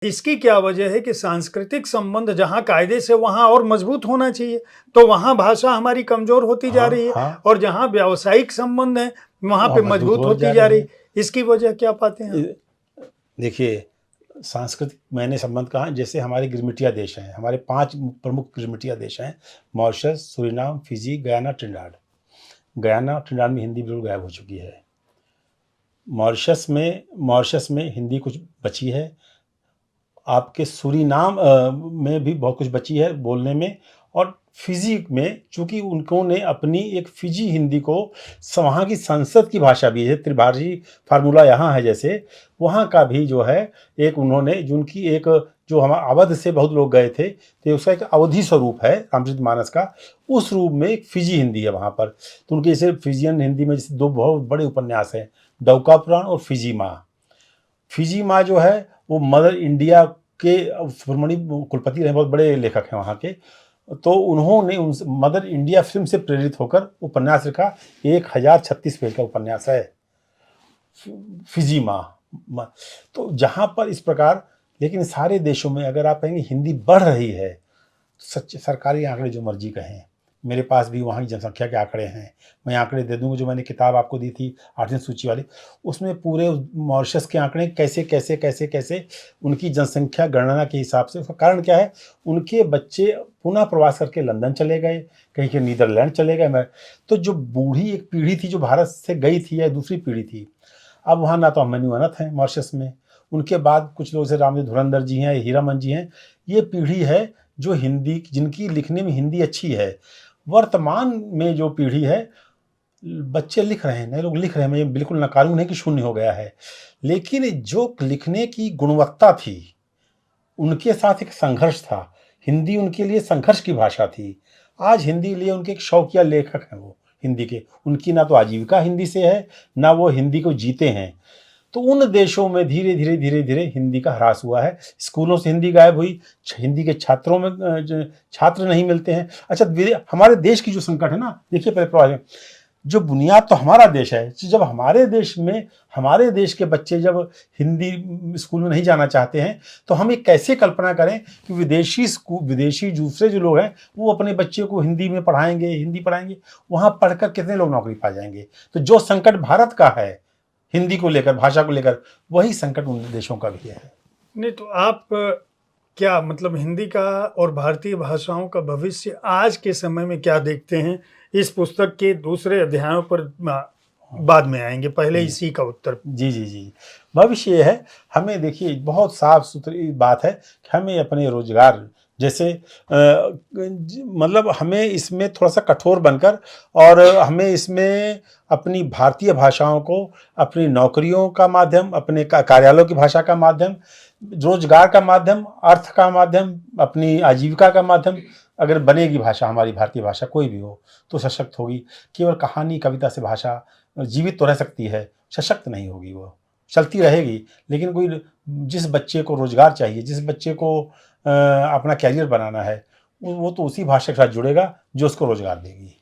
इसकी क्या वजह है कि सांस्कृतिक संबंध जहाँ कायदे से वहाँ और मजबूत होना चाहिए, तो वहाँ भाषा हमारी कमजोर होती जा हाँ, रही है, हाँ। और जहाँ व्यावसायिक संबंध है वहाँ वहाँ पे मजबूत मजबूत हो होती जा जा रही रही। है। इसकी वजह क्या पाते हैं आप? देखिए, सांस्कृतिक मैंने संबंध कहा, जैसे हमारे गिरमिटिया देश हैं, हमारे 5 प्रमुख गिरमिटिया देश हैं, Mauritius, Suriname, Fiji, Guyana, Trinidad. Guyana, Trinidad में हिंदी बिल्कुल गायब हो चुकी है। मॉरिशस में हिंदी कुछ बची है। आपके सूरीनाम में भी बहुत कुछ बची है बोलने में, और फिजी में चूँकि उन्होंने अपनी एक फिजी हिंदी को वहाँ की संसद की भाषा भी है, त्रिभाषी फार्मूला यहाँ है जैसे, वहाँ का भी जो है एक उन्होंने जिनकी एक जो हम अवध से बहुत लोग गए थे, तो उसका एक अवधी स्वरूप है रामचरितमानस का, उस रूप में एक फिजी हिंदी है वहाँ पर। तो उनके जैसे फिजियन हिंदी में जैसे 2 बहुत बड़े उपन्यास हैं, डौका पुराण और फिजी माँ। फिजी माँ जो है वो मदर इंडिया के सुब्रमण्यम कुलपति रहे, बहुत बड़े लेखक हैं वहाँ के। तो उन्होंने उन मदर इंडिया फिल्म से प्रेरित होकर उपन्यास लिखा, 1036 पेज का उपन्यास है फिजी माँ। तो जहाँ पर इस प्रकार, लेकिन सारे देशों में अगर आप कहेंगे हिंदी बढ़ रही है, सच सरकारी आंकड़े जो मर्जी कहें, मेरे पास भी वहाँ की जनसंख्या के आंकड़े हैं, मैं आंकड़े दे दूंगा। जो मैंने किताब आपको दी थी 8वीं सूची वाली, उसमें पूरे मॉरिशस के आंकड़े कैसे कैसे कैसे कैसे उनकी जनसंख्या गणना के हिसाब से। उसका कारण क्या है, उनके बच्चे पुनः प्रवास करके लंदन चले गए, कहीं के नीदरलैंड चले गए। तो जो बूढ़ी एक पीढ़ी थी जो भारत से गई थी या दूसरी पीढ़ी थी, अब वहाँ ना तो अभिमन्यु अनंत हैं मॉरिशस में, उनके बाद कुछ लोग जैसे रामदेव धुरंधर जी हैं, हीरामन जी हैं, ये पीढ़ी है जो हिंदी, जिनकी लिखने में हिंदी अच्छी है। वर्तमान में जो पीढ़ी है, बच्चे लिख रहे हैं, नए लोग लिख रहे हैं, मैं बिल्कुल नकारूं नहीं कि शून्य हो गया है, लेकिन जो लिखने की गुणवत्ता थी, उनके साथ एक संघर्ष था। हिंदी उनके लिए संघर्ष की भाषा थी। आज हिंदी लिए उनके एक शौकिया लेखक हैं वो हिंदी के, उनकी ना तो आजीविका हिंदी से है, ना वो हिंदी को जीते हैं। तो उन देशों में धीरे धीरे धीरे धीरे हिंदी का ह्रास हुआ है, स्कूलों से हिंदी गायब हुई, हिंदी के छात्रों में छात्र नहीं मिलते हैं। अच्छा, हमारे देश की जो संकट है ना, देखिए पहले प्रवाह, जो बुनियाद तो हमारा देश है, जब हमारे देश में हमारे देश के बच्चे जब हिंदी स्कूल में नहीं जाना चाहते हैं, तो हम एक कैसे कल्पना करें कि विदेशी दूसरे जो लोग हैं वो अपने बच्चे को हिंदी में पढ़ाएंगे, हिंदी पढ़ाएंगे, वहाँ पढ़कर कितने लोग नौकरी पा जाएंगे। तो जो संकट भारत का है हिंदी को लेकर, भाषा को लेकर, वही संकट उन देशों का भी है। नहीं तो आप क्या मतलब हिंदी का और भारतीय भाषाओं का भविष्य आज के समय में क्या देखते हैं? इस पुस्तक के दूसरे अध्यायों पर बाद में आएंगे, पहले इसी का उत्तर। जी जी जी, भविष्य ये है, हमें देखिए बहुत साफ सुथरी बात है कि हमें अपने रोजगार जैसे मतलब हमें इसमें थोड़ा सा कठोर बनकर, और हमें इसमें अपनी भारतीय भाषाओं को अपनी नौकरियों का माध्यम, अपने कार्यालयों की भाषा का माध्यम, रोजगार का माध्यम, अर्थ का माध्यम, अपनी आजीविका का माध्यम अगर बनेगी भाषा, हमारी भारतीय भाषा कोई भी हो, तो सशक्त होगी। केवल कहानी कविता से भाषा जीवित तो रह सकती है, सशक्त नहीं होगी, वो चलती रहेगी। लेकिन कोई, जिस बच्चे को रोजगार चाहिए, जिस बच्चे को अपना कैरियर बनाना है, वो तो उसी भाषा के साथ जुड़ेगा जो उसको रोजगार देगी।